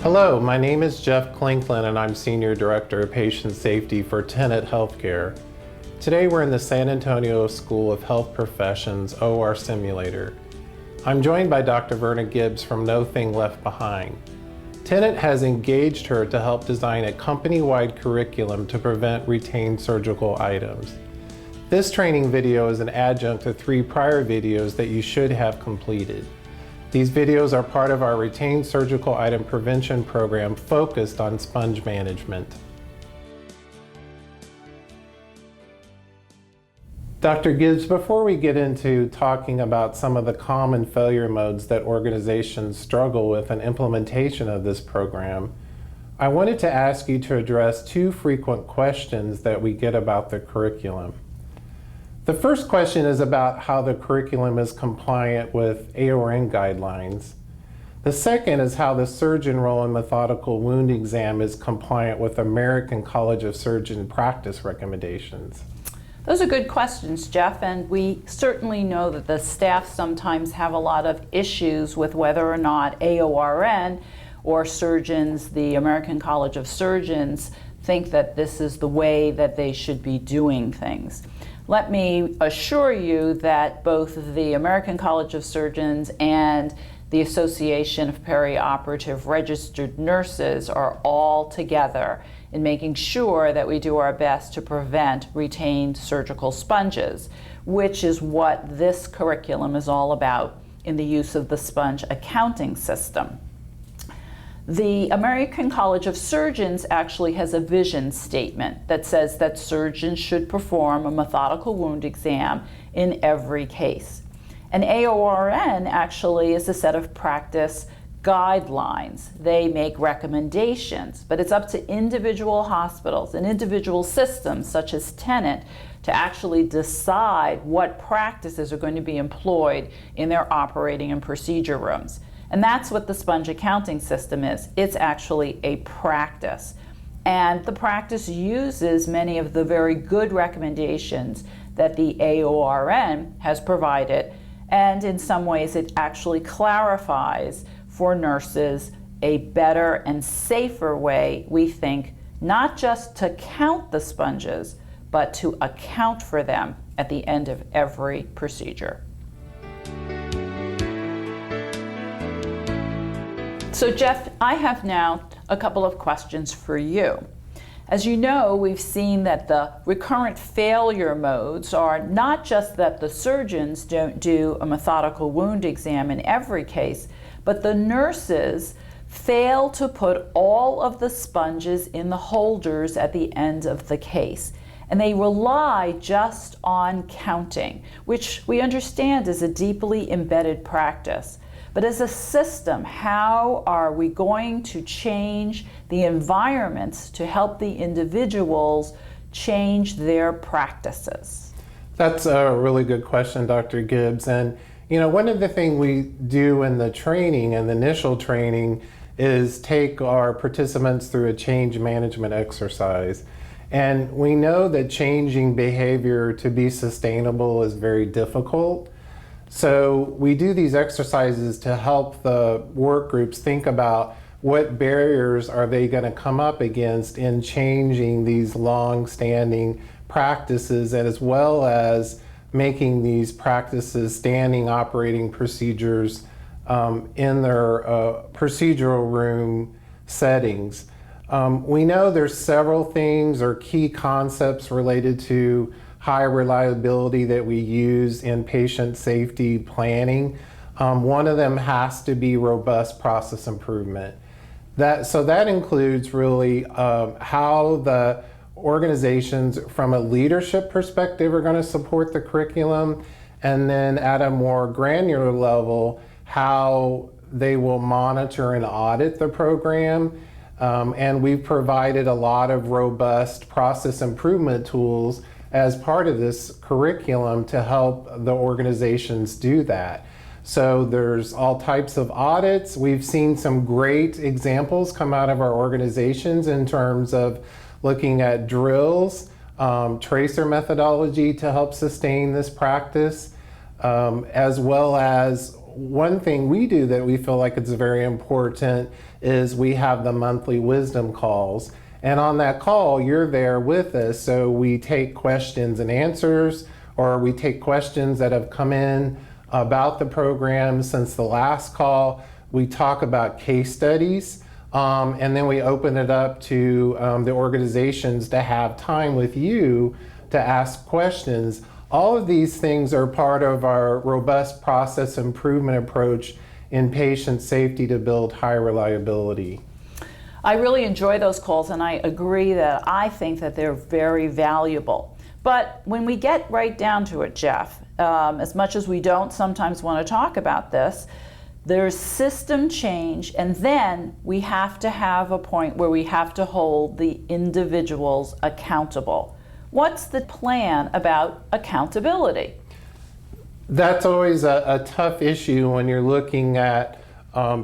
Hello, my name is Jeff Klinklin and I'm Senior Director of Patient Safety for Tenet Healthcare. Today we're in the San Antonio School of Health Professions OR Simulator. I'm joined by Dr. Verna Gibbs from No Thing Left Behind. Tenet has engaged her to help design a company-wide curriculum to prevent retained surgical items. This training video is an adjunct to 3 prior videos that you should have completed. These videos are part of our retained surgical item prevention program focused on sponge management. Dr. Gibbs, before we get into talking about some of the common failure modes that organizations struggle with in implementation of this program, I wanted to ask you to address 2 frequent questions that we get about the curriculum. The first question is about how the curriculum is compliant with AORN guidelines. The second is how the surgeon role in methodical wound exam is compliant with American College of Surgeon practice recommendations. Those are good questions, Jeff, and we certainly know that the staff sometimes have a lot of issues with whether or not AORN or surgeons, the American College of Surgeons, think that this is the way that they should be doing things. Let me assure you that both the American College of Surgeons and the Association of Perioperative Registered Nurses are all together in making sure that we do our best to prevent retained surgical sponges, which is what this curriculum is all about in the use of the sponge accounting system. The American College of Surgeons actually has a vision statement that says that surgeons should perform a methodical wound exam in every case. And AORN actually is a set of practice guidelines. They make recommendations, but it's up to individual hospitals and individual systems such as Tenet to actually decide what practices are going to be employed in their operating and procedure rooms. And that's what the sponge accounting system is. It's actually a practice. And the practice uses many of the very good recommendations that the AORN has provided. And in some ways, it actually clarifies for nurses a better and safer way, we think, not just to count the sponges, but to account for them at the end of every procedure. So Jeff, I have now a couple of questions for you. As you know, we've seen that the recurrent failure modes are not just that the surgeons don't do a methodical wound exam in every case, but the nurses fail to put all of the sponges in the holders at the end of the case. And they rely just on counting, which we understand is a deeply embedded practice. But as a system, how are we going to change the environments to help the individuals change their practices? That's a really good question, Dr. Gibbs. And one of the things we do in the training and the initial training is take our participants through a change management exercise. And we know that changing behavior to be sustainable is very difficult. So we do these exercises to help the work groups think about what barriers are they going to come up against in changing these long-standing practices, and as well as making these practices standing operating procedures in their procedural room settings. We know there's several things or key concepts related to high reliability that we use in patient safety planning. One of them has to be robust process improvement. So that includes really how the organizations from a leadership perspective are going to support the curriculum, and then at a more granular level, how they will monitor and audit the program. And we've provided a lot of robust process improvement tools as part of this curriculum to help the organizations do that. So there's all types of audits. We've seen some great examples come out of our organizations in terms of looking at drills, tracer methodology to help sustain this practice, as well as one thing we do that we feel like it's very important is we have the monthly wisdom calls. And on that call, you're there with us. So we take questions and answers, or we take questions that have come in about the program since the last call. We talk about case studies, and then we open it up to the organizations to have time with you to ask questions. All of these things are part of our robust process improvement approach in patient safety to build high reliability. I really enjoy those calls, and I agree that I think that they're very valuable. But when we get right down to it, Jeff, as much as we don't sometimes want to talk about this, there's system change, and then we have to have a point where we have to hold the individuals accountable. What's the plan about accountability? That's always a tough issue when you're looking at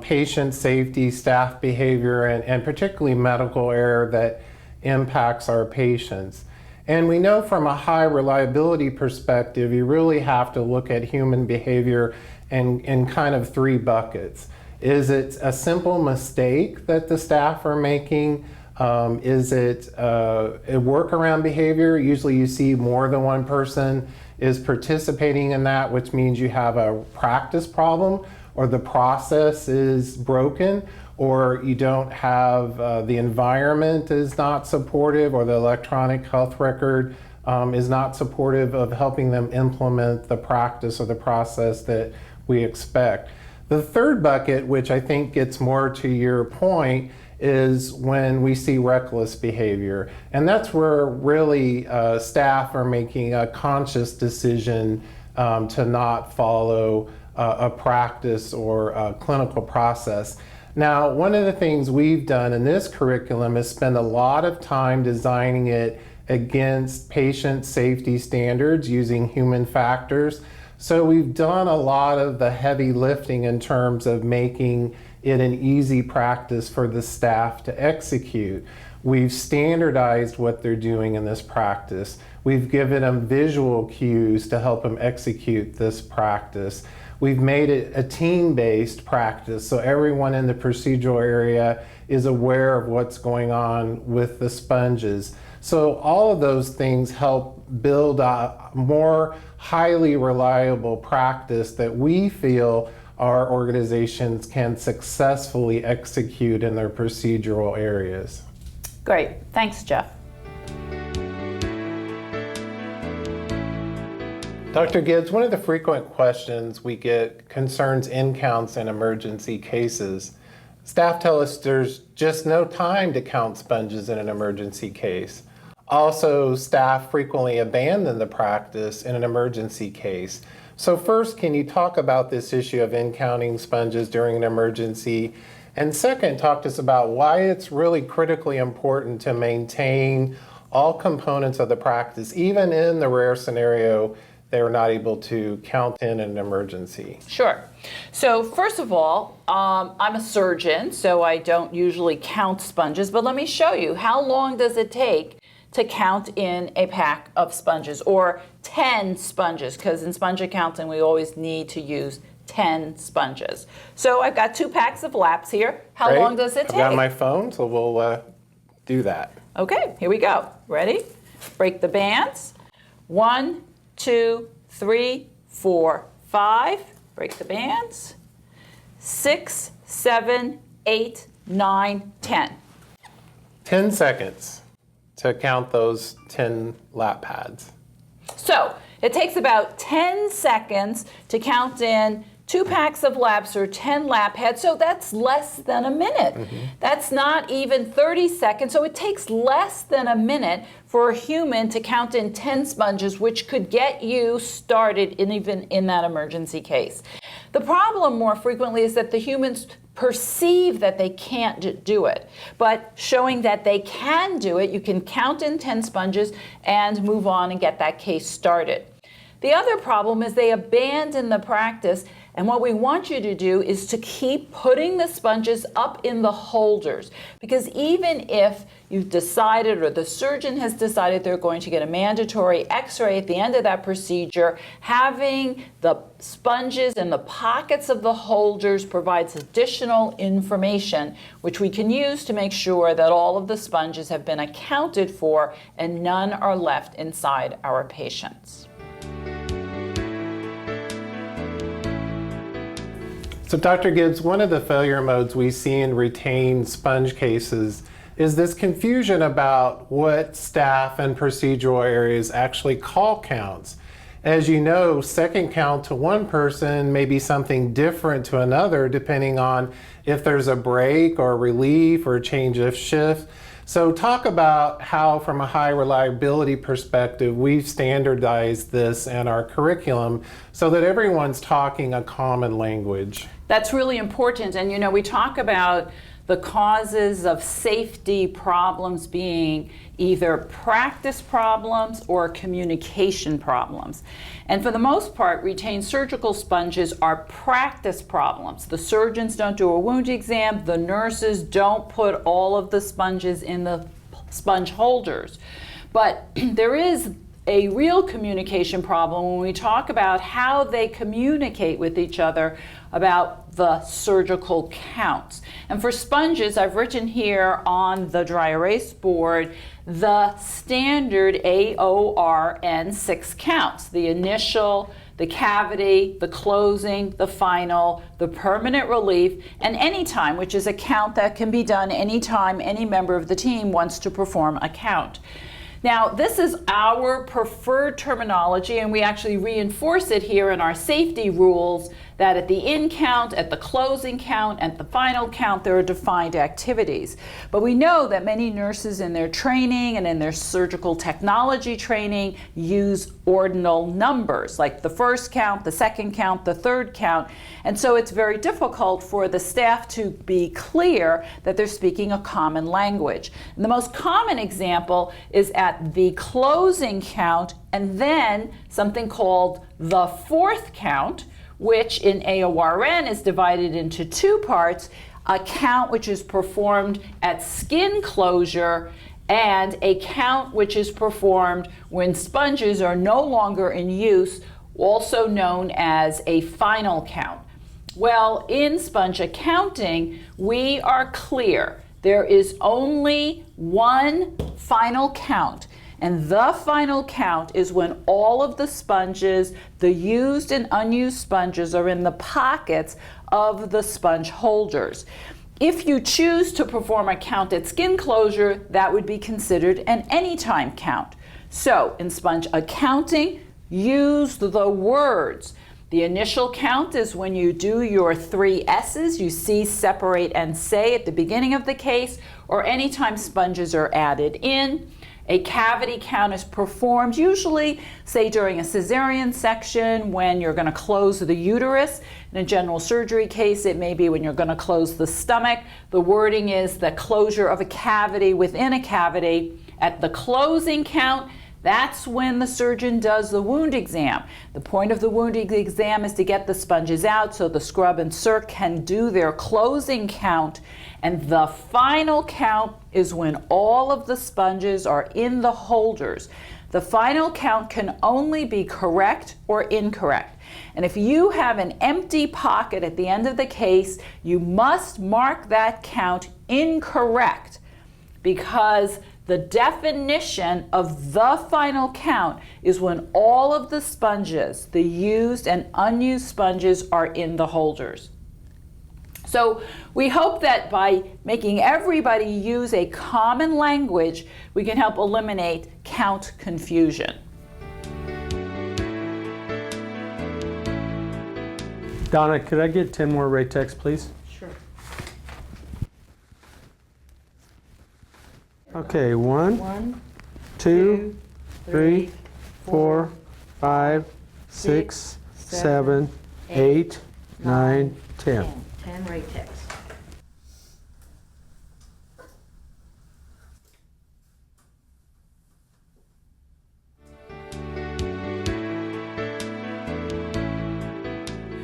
patient safety, staff behavior, and particularly medical error that impacts our patients. And we know from a high reliability perspective, you really have to look at human behavior in kind of three buckets. Is it a simple mistake that the staff are making? Is it a workaround behavior? Usually you see more than one person is participating in that, which means you have a practice problem, or the process is broken, or you don't have the environment is not supportive, or the electronic health record is not supportive of helping them implement the practice or the process that we expect. The third bucket, which I think gets more to your point, is when we see reckless behavior. And that's where really staff are making a conscious decision to not follow a practice or a clinical process. Now, one of the things we've done in this curriculum is spend a lot of time designing it against patient safety standards using human factors. So we've done a lot of the heavy lifting in terms of making it an easy practice for the staff to execute. We've standardized what they're doing in this practice. We've given them visual cues to help them execute this practice. We've made it a team-based practice, so everyone in the procedural area is aware of what's going on with the sponges. So all of those things help build a more highly reliable practice that we feel our organizations can successfully execute in their procedural areas. Great. Thanks, Jeff. Dr. Gibbs, one of the frequent questions we get concerns in counts in emergency cases. Staff tell us there's just no time to count sponges in an emergency case. Also, staff frequently abandon the practice in an emergency case. So first, can you talk about this issue of in-counting sponges during an emergency? And second, talk to us about why it's really critically important to maintain all components of the practice, even in the rare scenario they were not able to count in an emergency. Sure. So first of all, I'm a surgeon, so I don't usually count sponges, but let me show you. How long does it take to count in a pack of sponges, or 10 sponges, because in sponge accounting we always need to use 10 sponges. So I've got 2 packs of laps here. How Great. long does it take? I've got my phone, so we'll do that. Okay, here we go. Ready? Break the bands. 1, 2, 3, 4, 5. Break the bands. 6, 7, 8, 9, 10. 10 seconds to count those 10 lap pads. So it takes about 10 seconds to count in 2 packs of laps or 10 lap pads, so that's less than a minute. That's not even 30 seconds, so it takes less than a minute for a human to count in 10 sponges, which could get you started even in that emergency case. The problem more frequently is that the humans perceive that they can't do it, but showing that they can do it, you can count in 10 sponges and move on and get that case started. The other problem is they abandon the practice, and what we want you to do is to keep putting the sponges up in the holders, because even if you've decided or the surgeon has decided they're going to get a mandatory x-ray at the end of that procedure, having the sponges in the pockets of the holders provides additional information which we can use to make sure that all of the sponges have been accounted for and none are left inside our patients. So Dr. Gibbs, one of the failure modes we see in retained sponge cases is this confusion about what staff and procedural areas actually call counts. As you know, second count to one person may be something different to another depending on if there's a break or relief or change of shift. So talk about how, from a high reliability perspective, we've standardized this in our curriculum so that everyone's talking a common language. That's really important. And we talk about the causes of safety problems being either practice problems or communication problems. And for the most part, retained surgical sponges are practice problems. The surgeons don't do a wound exam, the nurses don't put all of the sponges in the sponge holders. But there is a real communication problem when we talk about how they communicate with each other about the surgical counts. And for sponges, I've written here on the dry erase board the standard AORN 6 counts: the initial, the cavity, the closing, the final, the permanent relief, and anytime, which is a count that can be done anytime any member of the team wants to perform a count. Now, this is our preferred terminology, and we actually reinforce it here in our safety rules that at the in count, at the closing count, at the final count, there are defined activities. But we know that many nurses in their training and in their surgical technology training use ordinal numbers, like the first count, the second count, the third count. And so it's very difficult for the staff to be clear that they're speaking a common language. And the most common example is at the closing count and then something called the fourth count, which in AORN is divided into two parts: a count which is performed at skin closure and a count which is performed when sponges are no longer in use, also known as a final count. Well, in sponge accounting, we are clear. There is only one final count. And the final count is when all of the sponges, the used and unused sponges, are in the pockets of the sponge holders. If you choose to perform a count at skin closure, that would be considered an anytime count. So in sponge accounting, use the words. The initial count is when you do your 3 S's, you see, separate, and say at the beginning of the case, or anytime sponges are added in. A cavity count is performed usually, say, during a cesarean section when you're going to close the uterus. In a general surgery case, it may be when you're going to close the stomach. The wording is the closure of a cavity within a cavity. At the closing count, that's when the surgeon does the wound exam. The point of the wound exam is to get the sponges out so the scrub and circ can do their closing count. And the final count is when all of the sponges are in the holders. The final count can only be correct or incorrect. And if you have an empty pocket at the end of the case, you must mark that count incorrect, because the definition of the final count is when all of the sponges, the used and unused sponges, are in the holders. So we hope that by making everybody use a common language, we can help eliminate count confusion. Donna, could I get 10 more Ratex, please? Sure. Okay, 1, 1, 2, 3, 4, 5, 6, 7, 8, 9, 10. 10 Ratex.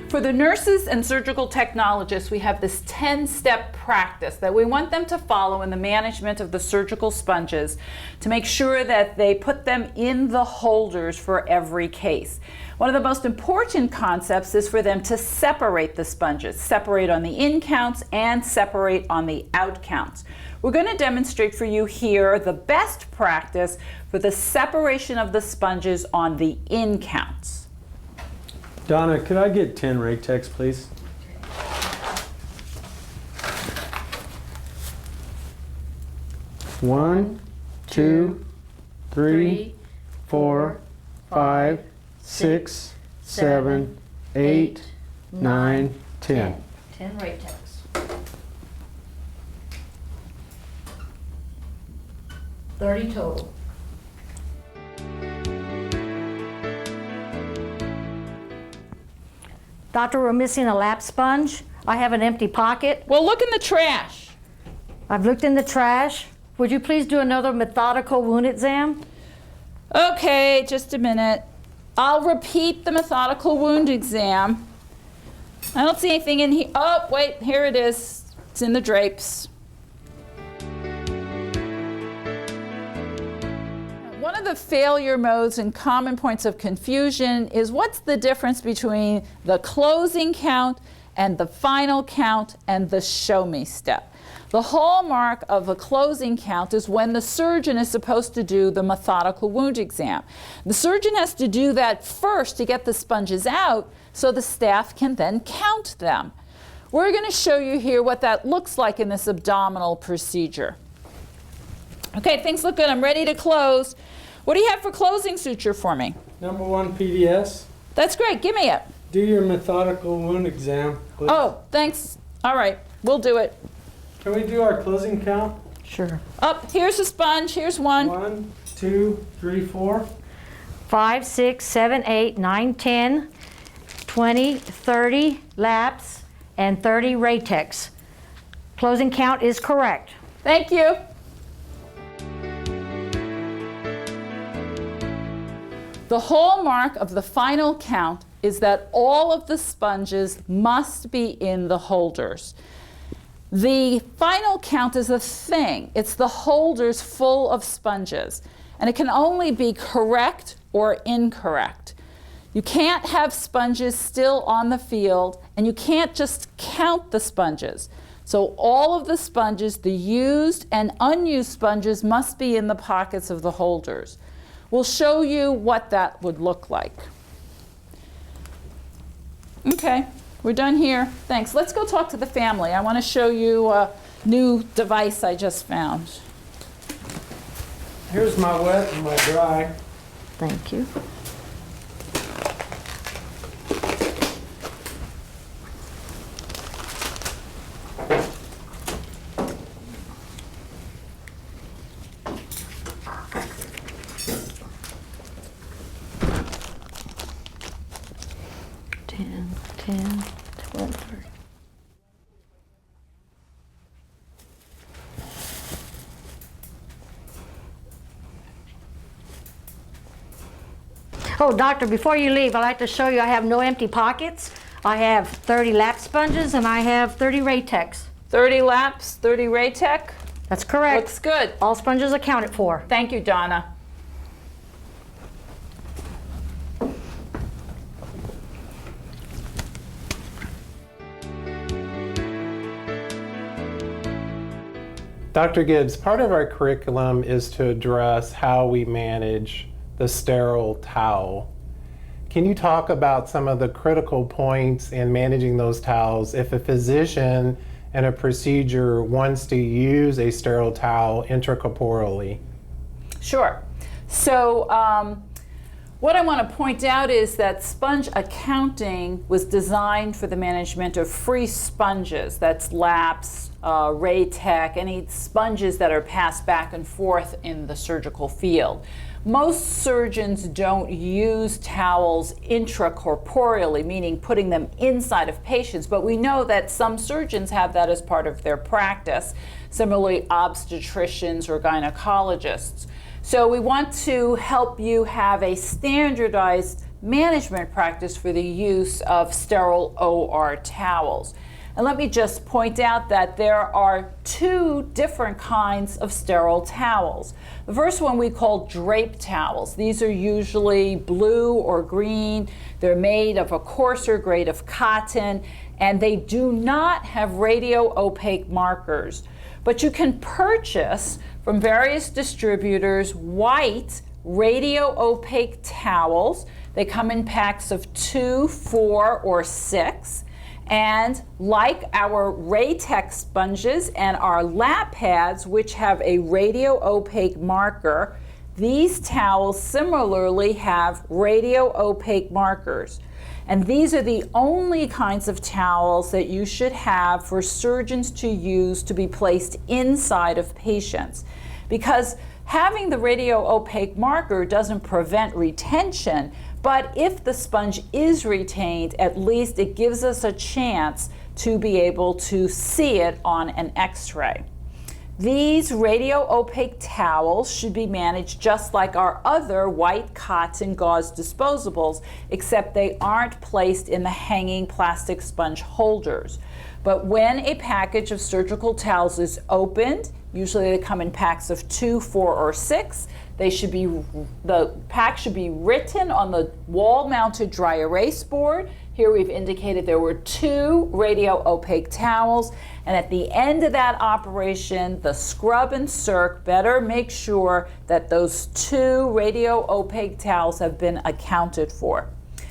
For the nurses and surgical technologists, we have this 10-step practice that we want them to follow in the management of the surgical sponges to make sure that they put them in the holders for every case. One of the most important concepts is for them to separate the sponges, separate on the in counts and separate on the out counts. We're going to demonstrate for you here the best practice for the separation of the sponges on the in counts. Donna, could I get 10 Ratex, please? One, two, three, 4, 5, 6, 7, 8, 9, 10. 10 Ratex. $30 total. Doctor, we're missing a lap sponge. I have an empty pocket. Well, look in the trash. I've looked in the trash. Would you please do another methodical wound exam? Okay, just a minute. I'll repeat the methodical wound exam. I don't see anything in here. Oh, wait, here it is. It's in the drapes. One of the failure modes and common points of confusion is what's the difference between the closing count and the final count and the show me step. The hallmark of a closing count is when the surgeon is supposed to do the methodical wound exam. The surgeon has to do that first to get the sponges out so the staff can then count them. We're going to show you here what that looks like in this abdominal procedure. Okay, things look good. I'm ready to close. What do you have for closing suture for me? Number 1 PDS. That's great. Give me it. Do your methodical wound exam, please. Oh, thanks. All right, we'll do it. Can we do our closing count? Sure. Up, here's a sponge. Here's one. 1, 2, 3, 4. 5, 6, 7, 8, 9, 10, 20, 30 laps, and 30 Ratex. Closing count is correct. Thank you. The hallmark of the final count is that all of the sponges must be in the holders. The final count is a thing. It's the holders full of sponges. And it can only be correct or incorrect. You can't have sponges still on the field, and you can't just count the sponges. So all of the sponges, the used and unused sponges, must be in the pockets of the holders. We'll show you what that would look like. Okay, we're done here. Thanks. Let's go talk to the family. I want to show you a new device I just found. Here's my wet and my dry. Thank you. Ten, 12, 30. Oh, doctor, before you leave, I'd like to show you I have no empty pockets. I have 30 lap sponges and I have 30 Ratex. 30 laps, 30 Raytech. That's correct. Looks good. All sponges accounted for. Thank you, Donna. Dr. Gibbs, part of our curriculum is to address how we manage the sterile towel. Can you talk about some of the critical points in managing those towels if a physician in a procedure wants to use a sterile towel intracorporally? Sure. So what I want to point out is that sponge accounting was designed for the management of free sponges. That's laps, Raytech, any sponges that are passed back and forth in the surgical field. Most surgeons don't use towels intracorporeally, meaning putting them inside of patients, but we know that some surgeons have that as part of their practice. Similarly, obstetricians or gynecologists. So we want to help you have a standardized management practice for the use of sterile OR towels. And let me just point out that there are two different kinds of sterile towels. The first one we call drape towels. These are usually blue or green. They're made of a coarser grade of cotton, and they do not have radio-opaque markers. But you can purchase from various distributors white radio-opaque towels. They come in packs of 2, 4, or 6. And like our Raytex sponges and our lap pads, which have a radio-opaque marker, these towels similarly have radio-opaque markers. And these are the only kinds of towels that you should have for surgeons to use to be placed inside of patients. Because having the radio-opaque marker doesn't prevent retention, but if the sponge is retained, at least it gives us a chance to be able to see it on an X-ray. These radio-opaque towels should be managed just like our other white cotton gauze disposables, except they aren't placed in the hanging plastic sponge holders. But when a package of surgical towels is opened, usually they come in packs of 2, 4, or 6, the pack should be written on the wall-mounted dry erase board. Here we've indicated there were 2 radio-opaque towels, and at the end of that operation, the scrub and circ better make sure that those 2 radio-opaque towels have been accounted for.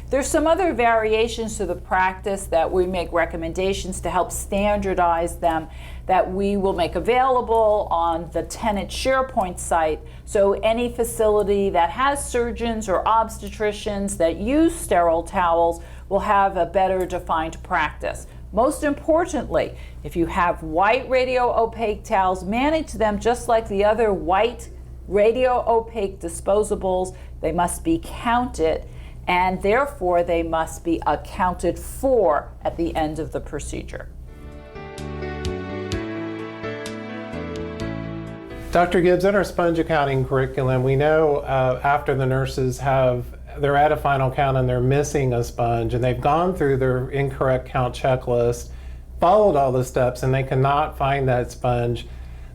There's some other variations to the practice that we make recommendations to help standardize them that we will make available on the Tenet SharePoint site. So any facility that has surgeons or obstetricians that use sterile towels will have a better defined practice. Most importantly, if you have white radio-opaque towels, manage them just like the other white radio-opaque disposables. They must be counted, and therefore they must be accounted for at the end of the procedure. Dr. Gibbs, in our sponge accounting curriculum, we know after the nurses they're at a final count and they're missing a sponge and they've gone through their incorrect count checklist, followed all the steps, and they cannot find that sponge.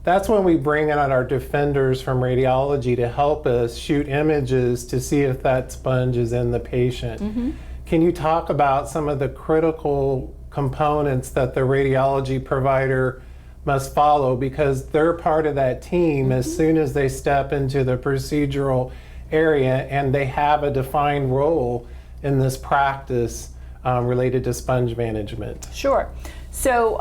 That's when we bring in our defenders from radiology to help us shoot images to see if that sponge is in the patient. Mm-hmm. Can you talk about some of the critical components that the radiology provider must follow, because they're part of that team as soon as they step into the procedural area and they have a defined role in this practice related to sponge management? Sure. So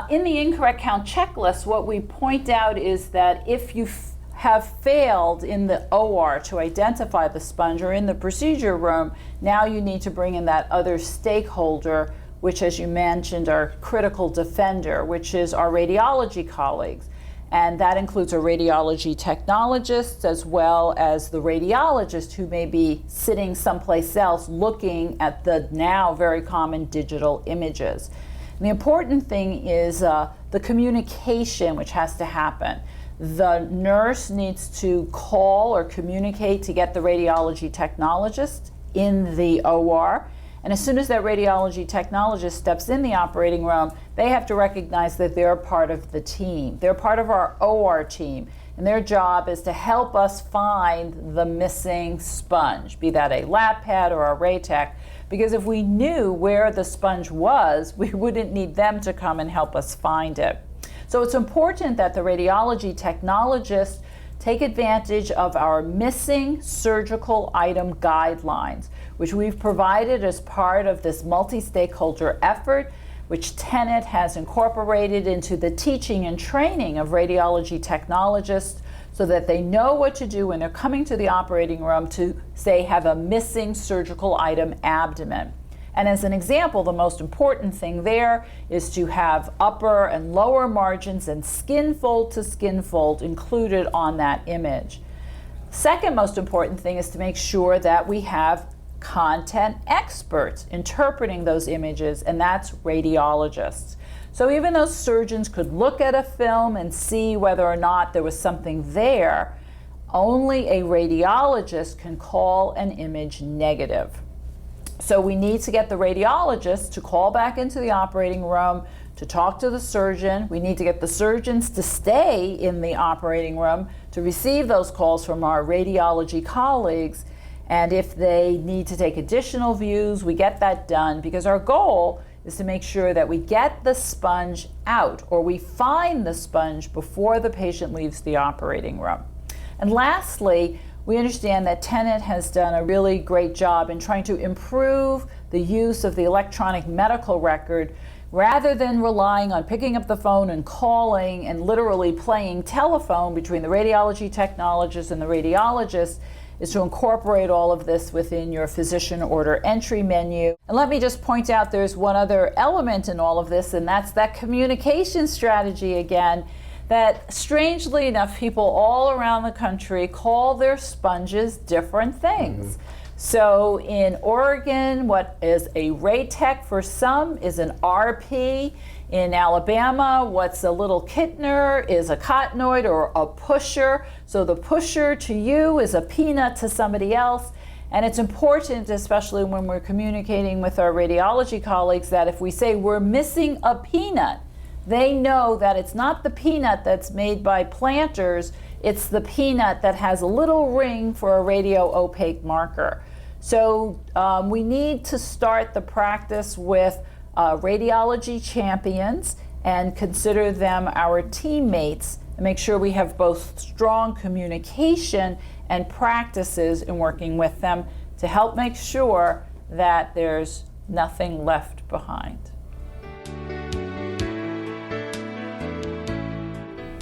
in the incorrect count checklist, what we point out is that if you have failed in the OR to identify the sponge or in the procedure room, now you need to bring in that other stakeholder, which, as you mentioned, our critical defender, which is our radiology colleagues. And that includes a radiology technologist as well as the radiologist who may be sitting someplace else looking at the now very common digital images. And the important thing is the communication which has to happen. The nurse needs to call or communicate to get the radiology technologist in the OR. And as soon as that radiology technologist steps in the operating room, they have to recognize that they're part of the team. They're part of our OR team, and their job is to help us find the missing sponge, be that a lap pad or a Raytec, because if we knew where the sponge was, we wouldn't need them to come and help us find it. So it's important that the radiology technologist take advantage of our missing surgical item guidelines, which we've provided as part of this multi-stakeholder effort, which Tenet has incorporated into the teaching and training of radiology technologists so that they know what to do when they're coming to the operating room to, say, have a missing surgical item abdomen. And as an example, the most important thing there is to have upper and lower margins and skin fold to skin fold included on that image. Second most important thing is to make sure that we have content experts interpreting those images, and that's radiologists. So even though surgeons could look at a film and see whether or not there was something there, only a radiologist can call an image negative. So we need to get the radiologist to call back into the operating room to talk to the surgeon. We need to get the surgeons to stay in the operating room to receive those calls from our radiology colleagues. And if they need to take additional views, we get that done, because our goal is to make sure that we get the sponge out, or we find the sponge before the patient leaves the operating room. And lastly, we understand that Tenet has done a really great job in trying to improve the use of the electronic medical record, rather than relying on picking up the phone and calling and literally playing telephone between the radiology technologist and the radiologist, is to incorporate all of this within your physician order entry menu. And let me just point out there's one other element in all of this, and that's that communication strategy again, that strangely enough, people all around the country call their sponges different things. So in Oregon, what is a Raytech for some is an RP. In Alabama, what's a little Kittner is a cottonoid or a pusher. So the pusher to you is a peanut to somebody else. And it's important, especially when we're communicating with our radiology colleagues, that if we say we're missing a peanut, they know that it's not the peanut that's made by Planters, it's the peanut that has a little ring for a radio opaque marker. So we need to start the practice with radiology champions and consider them our teammates, and make sure we have both strong communication and practices in working with them to help make sure that there's nothing left behind.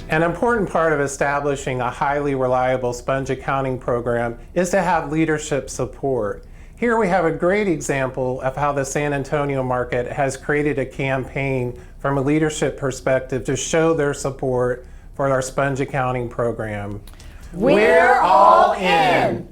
An important part of establishing a highly reliable sponge accounting program is to have leadership support. Here we have a great example of how the San Antonio market has created a campaign from a leadership perspective to show their support for our sponge accounting program. We're all in!